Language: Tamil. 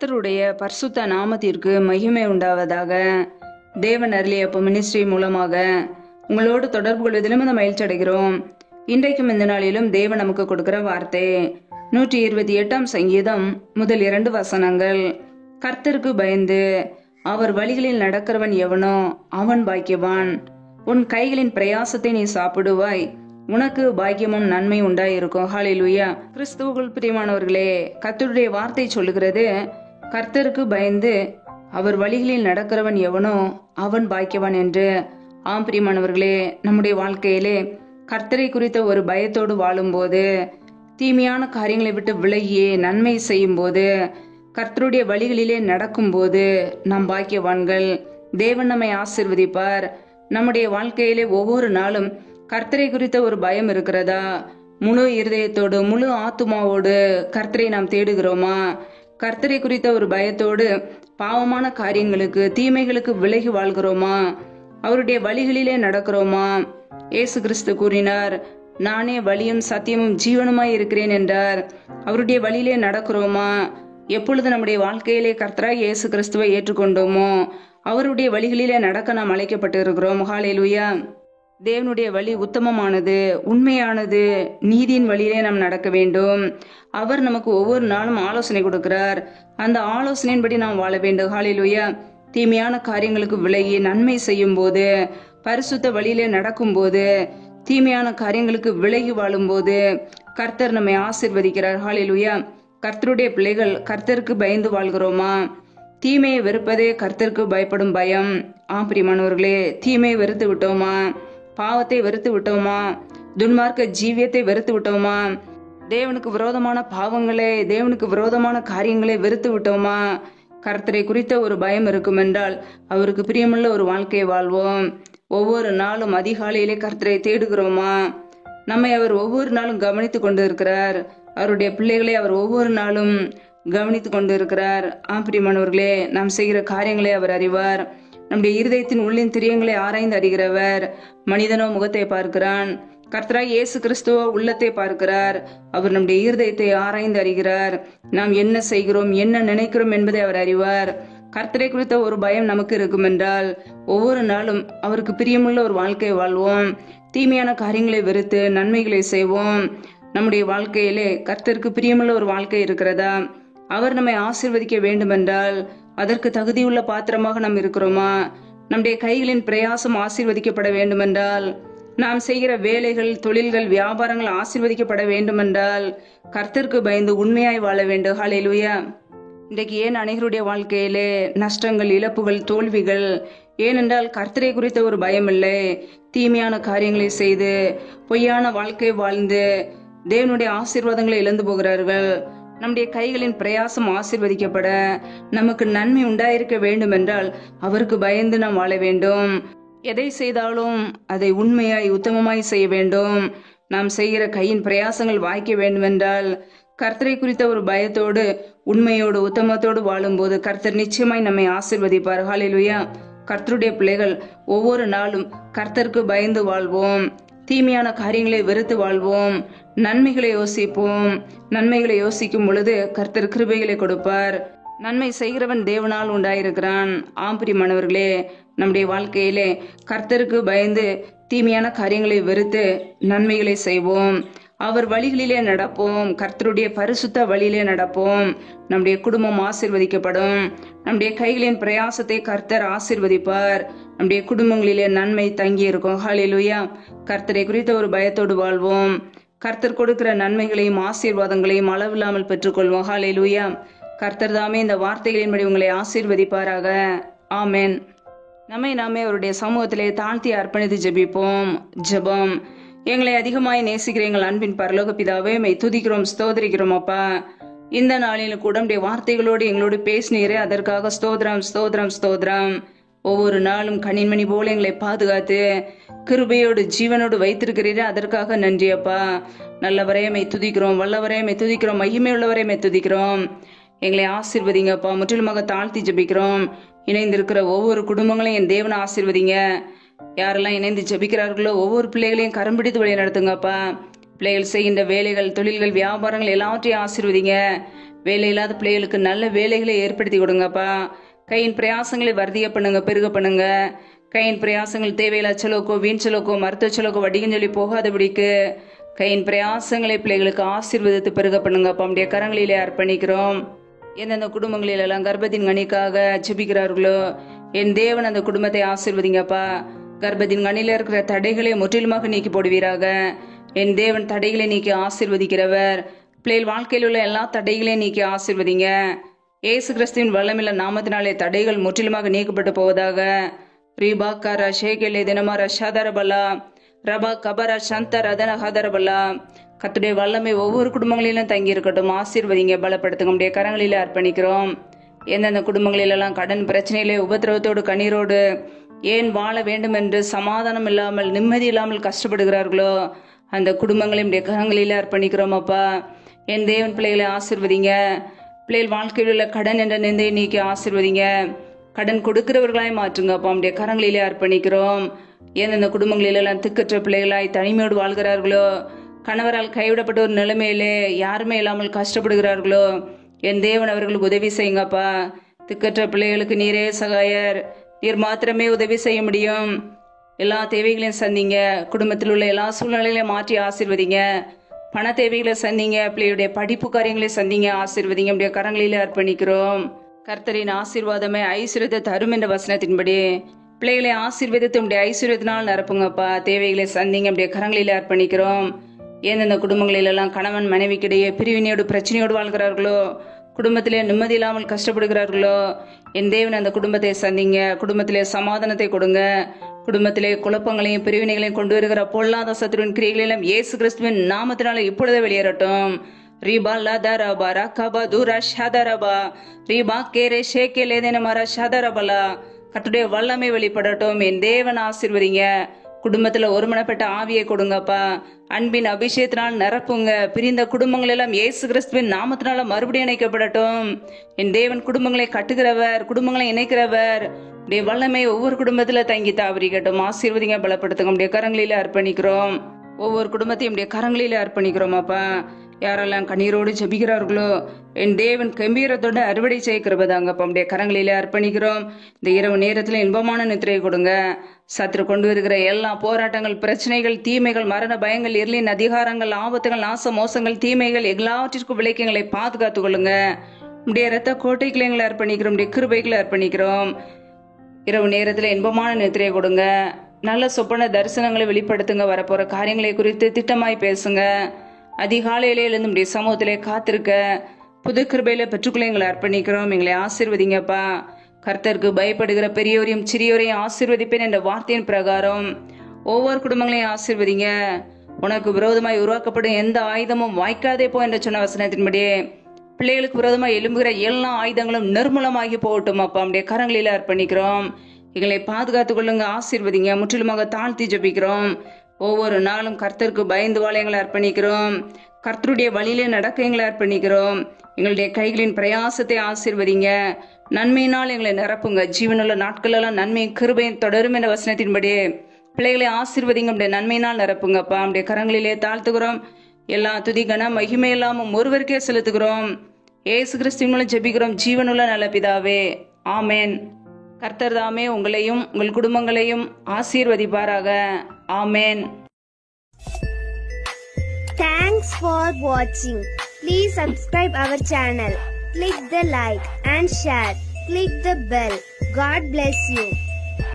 கர்த்தருடைய பரிசுத்த நாமத்திற்கு மகிமை உண்டாவதாக. தேவன் அருளிய மினிஸ்ட்ரி மூலமாக உங்களோடு தொடர்பு கொள்வதிலும் மகிழ்ச்சி அடைகிறோம். இன்றைக்கும் இந்த நாளிலும் தேவன் நமக்கு கொடுக்கிற வார்த்தை 128 சங்கீதம் முதல் 2 வசனங்கள். கர்த்தருக்கு பயந்து அவர் வழிகளில் நடக்கிறவன் எவனோ அவன் பாக்கியவான். உன் கைகளின் பிரயாசத்தை நீ சாப்பிடுவாய், உனக்கு பாக்கியமும் நன்மை உண்டாயிருக்கும். ஹல்லேலூயா. கிறிஸ்துவுக்குள் பிரியமானவர்களே, கர்த்தருடைய வார்த்தை சொல்லுகிறது, கர்த்தருக்கு பயந்து அவர் வழிகளில் நடக்கிறவன் எவனோ அவன் பாக்கியவான் என்று. ஆம் பிரியமானவர்களே, நம்முடைய வாழ்க்கையிலே கர்த்தரை குறித்த ஒரு பயத்தோடு வாழும்போது, தீமையான காரியங்களை விட்டு விலகியே நன்மை செய்யும் போது, கர்த்தருடைய வழிகளிலே நடக்கும் போது நாம் பாக்கியவான்கள். தேவன் நம்மை ஆசீர்வதிப்பார். நம்முடைய வாழ்க்கையிலே ஒவ்வொரு நாளும் கர்த்தரை குறித்த ஒரு பயம் இருக்கிறதா? முழு இருதயத்தோடு முழு ஆத்துமாவோடு கர்த்தரை நாம் தேடுகிறோமா? கர்த்தரை குறித்த ஒரு பயத்தோடு பாவமான காரியங்களுக்கு தீமைகளுக்கு விலகி வாழ்கிறோமா? அவருடைய வழிகளிலே நடக்கிறோமா? இயேசு கிறிஸ்து கூறினார், நானே வழியும் சத்தியமும் ஜீவனுமாய் இருக்கிறேன் என்றார். அவருடைய வழியிலே நடக்கிறோமா? எப்பொழுது நம்முடைய வாழ்க்கையிலே கர்த்தராய் இயேசு கிறிஸ்துவை ஏற்றுக்கொண்டோமோ அவருடைய வழிகளிலே நடக்க நாம் அழைக்கப்பட்டு இருக்கிறோம். ஹல்லேலூயா. தேவனுடைய வழி உத்தமமானது, உண்மையானது. நீதியின் வழியிலே நாம் நடக்க வேண்டும். அவர் நமக்கு ஒவ்வொரு நாளும் ஆலோசனை கொடுக்கிறார். அந்த ஆலோசனையின்படி நாம் வாழ வேண்டும். ஹல்லேலூயா. தீமையான காரியங்களுக்கு விலகி நன்மை செய்யும் போது, பரிசுத்த வழியிலே நடக்கும் போது, தீமையான காரியங்களுக்கு விலகி வாழும் போது கர்த்தர் நம்மை ஆசீர்வதிக்கிறார். ஹல்லேலூயா. கர்த்தருடைய பிள்ளைகள் கர்த்தருக்கு பயந்து வாழ்கிறோமா? தீமையை வெறுப்பதே கர்த்தருக்கு பயப்படும் பயம். பிரியமானவர்களே, தீமையை வெறுத்து விட்டோமா? பாவத்தை வெறுத்து விட்டோமா? துன்மார்க்க ஜீவியத்தை வெறுத்து விட்டோமா? தேவனுக்கு விரோதமான பாவங்களே, தேவனுக்கு விரோதமான காரியங்களை வெறுத்து விட்டோமா? கர்த்தரை குறித்த ஒரு பயம் இருக்கும் என்றால் அவருக்கு பிரியமுள்ள ஒரு வாழ்க்கையை வாழ்வோம். ஒவ்வொரு நாளும் அதிகாலையிலே கர்த்தரை தேடுகிறோமா? நம்மை அவர் ஒவ்வொரு நாளும் கவனித்துக் கொண்டு இருக்கிறார். அவருடைய பிள்ளைகளை அவர் ஒவ்வொரு நாளும் கவனித்துக் கொண்டு இருக்கிறார். பிரியமானவர்களே, நாம் செய்கிற காரியங்களை அவர் அறிவார். நம்முடைய இருதயத்தின் உள்ளின் திரியங்களை ஆராய்ந்து அறிகிறவர். மனிதனோ முகத்தை பார்க்கிறான், கர்த்தராய் இயேசு கிறிஸ்துவோ உள்ளத்தை பார்க்கிறார். அவர் நம்முடைய இருதயத்தை ஆராய்ந்து அறிகிறார். நாம் என்ன செய்கிறோம், என்ன நினைக்கிறோம் என்பதை அவர் அறிவார். கர்த்தரை குறித்த ஒரு பயம் நமக்கு இருக்கும் என்றால் ஒவ்வொரு நாளும் அவருக்கு பிரியமுள்ள ஒரு வாழ்க்கையை வாழ்வோம். தீமையான காரியங்களை வெறுத்து நன்மைகளை செய்வோம். நம்முடைய வாழ்க்கையிலே கர்த்தருக்கு பிரியமுள்ள ஒரு வாழ்க்கை இருக்கிறதா? அவர் நம்மை ஆசீர்வதிக்க வேண்டும் என்றால் அதற்கு தகுதியுள்ள பாத்திரமாக நாம் இருக்கிறோமா? நம்முடைய கைகளின் பிரயாசம் ஆசீர்வதிக்கப்பட வேண்டும் என்றால், நாம் செய்கிற வேலைகள், தொழில்கள், வியாபாரங்கள் ஆசீர்வதிக்கப்பட வேண்டும் என்றால் கர்த்தருக்கு பயந்து உண்மையாய் வாழ வேண்டும். ஹல்லேலூயா. இன்றைக்கு ஏன் அனைவருடைய வாழ்க்கையிலே நஷ்டங்கள், இழப்புகள், தோல்விகள்? ஏனென்றால் கர்த்தரை குறித்த ஒரு பயம் இல்லை. தீமையான காரியங்களை செய்து பொய்யான வாழ்க்கை வாழ்ந்து தேவனுடைய ஆசீர்வாதங்களை இழந்து போகிறார்கள். நம்முடைய கைகளின் பிரயாசம் ஆசீர்வதிக்கப்பட, நமக்கு நன்மை உண்டாயிருக்க வேண்டும் என்றால் அவருக்கு பயந்து நாம் வாழ வேண்டும். எதை செய்தாலும் அதை உண்மையாய் உத்தமமாய் செய்ய வேண்டும். நாம் செய்கிற கையின் பிரயாசங்கள் வாய்க்க வேண்டும் என்றால் கர்த்தரை குறித்த ஒரு பயத்தோடு உண்மையோடு உத்தமத்தோடு வாழும்போது கர்த்தர் நிச்சயமாய் நம்மை ஆசீர்வதிப்பார். ஹல்லேலூயா. கர்த்தருடைய பிள்ளைகள் ஒவ்வொரு நாளும் கர்த்தருக்கு பயந்து வாழ்வோம். தீமையான காரியங்களை வெறுத்து வாழ்வோம். நன்மைகளை யோசிப்போம். நன்மைகளை யோசிக்கும் பொழுது கர்த்தர் கிருபைகளை கொடுப்பார். நன்மை செய்கிறவன் தேவனால் உண்டாயிருக்கிறான். பிரியமானவர்களே, நம்முடைய வாழ்க்கையிலே கர்த்தருக்கு பயந்து தீமையான காரியங்களை வெறுத்து நன்மைகளை செய்வோம். அவர் வழிகளிலே நடப்போம். கர்த்தருடைய பரிசுத்த வழியிலே நடப்போம். நம்முடைய குடும்பம் ஆசீர்வதிக்கப்படும். நம்முடைய கைகளின் பிரயாசத்தை கர்த்தர் ஆசீர்வதிப்பார். நம்முடைய குடும்பங்களிலே நன்மை தங்கி இருக்கும். ஹல்லேலூயா. கர்த்தரை குறித்த ஒரு பயத்தோடு வாழ்வோம். கர்த்தர் கொடுக்கிற நன்மைகளையும் ஆசீர்வாதங்களையும் அளவில்லாமல் பெற்றுக்கொள்வோம். ஹல்லேலூயா. கர்த்தர் தாமே இந்த வார்த்தைகளின்படி உங்களை ஆசீர்வதிப்பாராக. ஆமென். நம்மை நாமே அவருடைய சமூகத்திலே தாழ்த்தி அர்ப்பணித்து ஜெபிப்போம். ஜெபம். எங்களை அதிகமாய் நேசிக்கிற எங்கள் அன்பின் பரலோக பிதாவே, மை துதிக்கிறோம், ஸ்தோத்திரிக்கிறோம். அப்பா, இந்த நாளிலும் கூட நம்முடைய வார்த்தைகளோடு எங்களோடு பேசினீரே, அதற்காக ஸ்தோத்திரம், ஸ்தோத்திரம், ஸ்தோத்திரம். ஒவ்வொரு நாளும் கண்ணின்மணி போல எங்களை பாதுகாத்து கிருபையோடு ஜீவனோடு வைத்திருக்கிறீரே, அதற்காக நன்றி அப்பா. நல்லவரே மை துதிக்கிறோம், வல்லவரே மை துதிக்கிறோம், மகிமை உள்ளவரே மை துதிக்கிறோம். எங்களை ஆசீர்வதிங்கப்பா. முற்றிலுமாக தாழ்த்தி ஜெபிக்கிறோம். இணைந்திருக்கிற ஒவ்வொரு குடும்பங்களையும் என் தேவனை ஆசீர்வதிங்க. யாரெல்லாம் இணைந்து ஜெபிக்கிறார்களோ ஒவ்வொரு பிள்ளைகளையும் கரம் பிடித்து வழி நடத்துங்கப்பா. பிள்ளைகள் செய்கின்ற வேலைகள், தொழில்கள், வியாபாரங்கள் எல்லாவற்றையும் ஆசீர்வதிங்க. வேலை இல்லாத பிள்ளைகளுக்கு நல்ல வேலைகளை ஏற்படுத்தி கொடுங்கப்பா. கையின் பிரயாசங்களை வர்த்திய பண்ணுங்க, பெருக பண்ணுங்க. கையின் பிரயாசங்கள் தேவையில்லா செலவுக்கோ வீண் செலவுக்கோ மருத்துவ செலவுக்கோ வட்டிக்கும் சொல்லி போகாதபடிக்கு கையின் பிரயாசங்களை பிள்ளைகளுக்கு ஆசீர்வதித்து பெருக பண்ணுங்கப்பா. நம்முடைய கரங்களிலே அர்ப்பணிக்கிறோம். எந்தெந்த குடும்பங்களிலெல்லாம் கர்ப்பத்தின் கனிக்காக ஜெபிக்கிறார்களோ என் தேவன் அந்த குடும்பத்தை ஆசீர்வதிங்கப்பா. கர்ப்பத்தின் கனியில இருக்கிற தடைகளை முற்றிலுமாக நீக்கி போடுவீராக. என் தேவன் தடைகளை நீக்கி ஆசீர்வதிக்கிறவர். பிள்ளைகள் வாழ்க்கையில் உள்ள எல்லா தடைகளையும் நீக்கி ஆசீர்வதிங்க. இயேசு கிறிஸ்துவின் வல்லமில்ல நாமத்தினாலே தடைகள் முற்றிலுமாக நீக்கப்பட்டு போவதாக. ரீபா காரா ஷேகேலே தினமாரா ஷாதரபலா ரபா கபரா சந்த ரதன ஹதரபலா. கர்த்தருடைய வல்லமை ஒவ்வொரு குடும்பங்களிலும் தங்கி இருக்கட்டும். ஆசீர்வதிங்க, பலப்படுத்துங்க. நம்முடைய கரங்களிலே அர்ப்பணிக்கிறோம். எந்தெந்த குடும்பங்களிலெல்லாம் கடன் பிரச்சனையிலே உபத்திரவத்தோடு கண்ணீரோடு ஏன் வாழ வேண்டும் என்று சமாதானம் இல்லாமல் நிம்மதி இல்லாமல் கஷ்டப்படுகிறார்களோ அந்த குடும்பங்களை நம்முடைய கரங்களிலே அர்ப்பணிக்கிறோம் அப்பா. என் தேவன் பிள்ளைகளை ஆசீர்வதிங்க. பிள்ளைகள் வாழ்க்கையில் உள்ள கடன் என்ற நிந்தையை நீக்கி ஆசீர்வதிங்க. கடன் கொடுக்கிறவர்களாய் மாற்றுங்க அப்பா. நம்முடைய கரங்களிலே அர்ப்பணிக்கிறோம். எந்தெந்த குடும்பங்களிலெல்லாம் திக்கற்ற பிள்ளைகளாய் தனிமையோடு வாழ்கிறார்களோ, கணவரால் கைவிடப்பட்ட ஒரு நிலைமையிலே யாருமே இல்லாமல் கஷ்டப்படுகிறார்களோ என் தேவன் அவர்களுக்கு உதவி செய்யுங்கப்பா. திக்கற்ற பிள்ளைகளுக்கு நீரே சகாயர். நீர் மாத்திரமே உதவி செய்ய முடியும். எல்லா தேவைகளையும் சந்திங்க. குடும்பத்தில் உள்ள எல்லா சூழ்நிலைகளையும் மாற்றி ஆசீர்வதிங்க. பண தேவைகளை சந்திங்க. பிள்ளையுடைய படிப்பு காரியங்களை சந்திங்க, ஆசீர்வதிங்க. நம்முடைய கரங்களிலே அர்ப்பணிக்கிறோம். கர்த்தரின் ஆசீர்வாதமே ஐஸ்வர்யத்தை தரும் என்ற வசனத்தின்படி பிள்ளைகளை ஆசீர்வதித்து நம்முடைய ஐஸ்வர்யத்தினால் நிரப்புங்கப்பா. தேவைகளை சந்திங்க. நம்முடைய கரங்களிலே அர்ப்பணிக்கிறோம். எந்தெந்த குடும்பங்களிலெல்லாம் கணவன் மனைவிக்கிடையே பிரிவினையோடு பிரச்சனையோடு வாழ்கிறார்களோ, குடும்பத்திலே நிம்மதி இல்லாமல் கஷ்டப்படுகிறார்களோ என் தேவன் அந்த குடும்பத்தை சந்திங்க. குடும்பத்திலே சமாதானத்தை கொடுங்க. குடும்பத்திலே குழப்பங்களையும் பிரிவினைகளையும் கொண்டு வருகிற பொல்லாத சத்துருவின் கிரியைகளெல்லாம் இயேசு கிறிஸ்துவின் நாமத்தினால இப்பொழுதே வெளியேறட்டும். ரீபா லதரபா ரகபா தூரா ஷதரபா ரீபா கேரே ஷேகேலே தினமாரா ஷதரபலா. கர்த்தருடைய வல்லமை வெளிப்படட்டும். என் தேவன் ஆசீர்வதிங்க. குடும்பத்துல ஒருமனப்பட்ட ஆவியை கொடுங்கப்பா. அன்பின் அபிஷேகத்தினால் நிரப்புங்க. பிரிந்த குடும்பங்கள் எல்லாம் இயேசு கிறிஸ்துவின் நாமத்தினால மறுபடியும் இணைக்கப்படட்டும். என் தேவன் குடும்பங்களை கட்டுகிறவர், குடும்பங்களை இணைக்கிறவர். உடைய வல்லமை ஒவ்வொரு குடும்பத்துல தங்கி தாவரிக்கட்டும். ஆசீர்வதிங்க, பலப்படுத்துங்க. நம்முடைய கரங்களில அர்ப்பணிக்கிறோம். ஒவ்வொரு குடும்பத்தையும் நம்முடைய கரங்களில அர்ப்பணிக்கிறோம் அப்பா. யாரெல்லாம் கண்ணீரோடு ஜெபிக்கிறார்களோ என் தேவன் கம்பீரத்தோட அறுவடை செய்கிறதாங்கப்பா. நம்முடைய கரங்களிலே அர்ப்பணிக்கிறோம். இந்த இரவு நேரத்துல இன்பமான நித்திரையை கொடுங்க. சத்துரு கொண்டு வருகிற எல்லா போராட்டங்கள், பிரச்சனைகள், தீமைகள், மரண பயங்கள், இருளின் அதிகாரங்கள், ஆபத்துகள், நாச மோசங்கள், தீமைகள் எல்லாவற்றிற்கும் விளைக்கங்களை பாதுகாத்துக் கொள்ளுங்க. நம்முடைய இரத்த கோட்டைகளை எங்களை அர்ப்பணிக்கிறோம். நம்முடைய கிருபைகளை அர்ப்பணிக்கிறோம். இரவு நேரத்துல இன்பமான நித்திரையை கொடுங்க. நல்ல சொப்பன தரிசனங்களை வெளிப்படுத்துங்க. வரப்போற காரியங்களை குறித்து திட்டமாய் பேசுங்க. அதிகாலையிலே எழுந்து நம்முடைய சமூகத்திலே காத்திருக்க புது கிருபையில பெற்றுக்குள்ள எங்களை அர்ப்பணிக்கிறோம். எங்களை ஆசீர்வதிங்கப்பா. கர்த்தருக்கு பயப்படுகிற பெரியோரையும் சிறியோரையும் ஆசீர்வதிப்பேன் என்ற வார்த்தையின் பிரகாரம் ஒவ்வொரு குடும்பங்களையும் ஆசீர்வதிங்க. உனக்கு விரோதமாய் உருவாக்கப்படும் எந்த ஆயுதமும் வாய்க்காதே போ என்ற சொன்ன வசனத்தின்படி பிள்ளைகளுக்கு விரோதமாய் எழும்புகிற எல்லா ஆயுதங்களும் நிர்மூலமாகி போகட்டும் அப்பா. நம்முடைய கரங்களில அர்ப்பணிக்கிறோம். எங்களை பாதுகாத்துக் கொள்ளுங்க, ஆசீர்வதிங்க. முற்றிலுமாக தாழ்த்தி ஜெபிக்கிறோம். ஒவ்வொரு நாளும் கர்த்தருக்கு பயந்து வாழ எங்களை அர்ப்பணிக்கிறோம். கர்த்தருடைய வழியிலே நடக்க எங்களை அர்ப்பணிக்கிறோம். எங்களுடைய கைகளின் பிரயாசத்தை ஆசீர்வதிங்க. நன்மையினால் எங்களை நிரப்புங்க. ஜீவனுள்ள நாட்கள் எல்லாம் நன்மையும் கிருபையும் தொடரும் என்ற வசனத்தின்படி பிள்ளைகளை ஆசீர்வதிங்க. நம்முடைய நன்மையினால் நிரப்புங்கப்பா. நம்முடைய கரங்களிலே தாழ்த்துகிறோம். எல்லா துதி கன மகிமை எல்லாமும் ஒருவருக்கே செலுத்துகிறோம். இயேசு கிறிஸ்துவின் மூலம் ஜெபிக்கிறோம் ஜீவனுள்ள நல்ல பிதாவே, ஆமேன். கர்த்தர் தாமே உங்களையும் உங்கள் குடும்பங்களையும் ஆசீர்வதிப்பாராக. ஆமேன். Thanks for watching. Please subscribe our channel. Click the like and share. Click the bell. God bless you.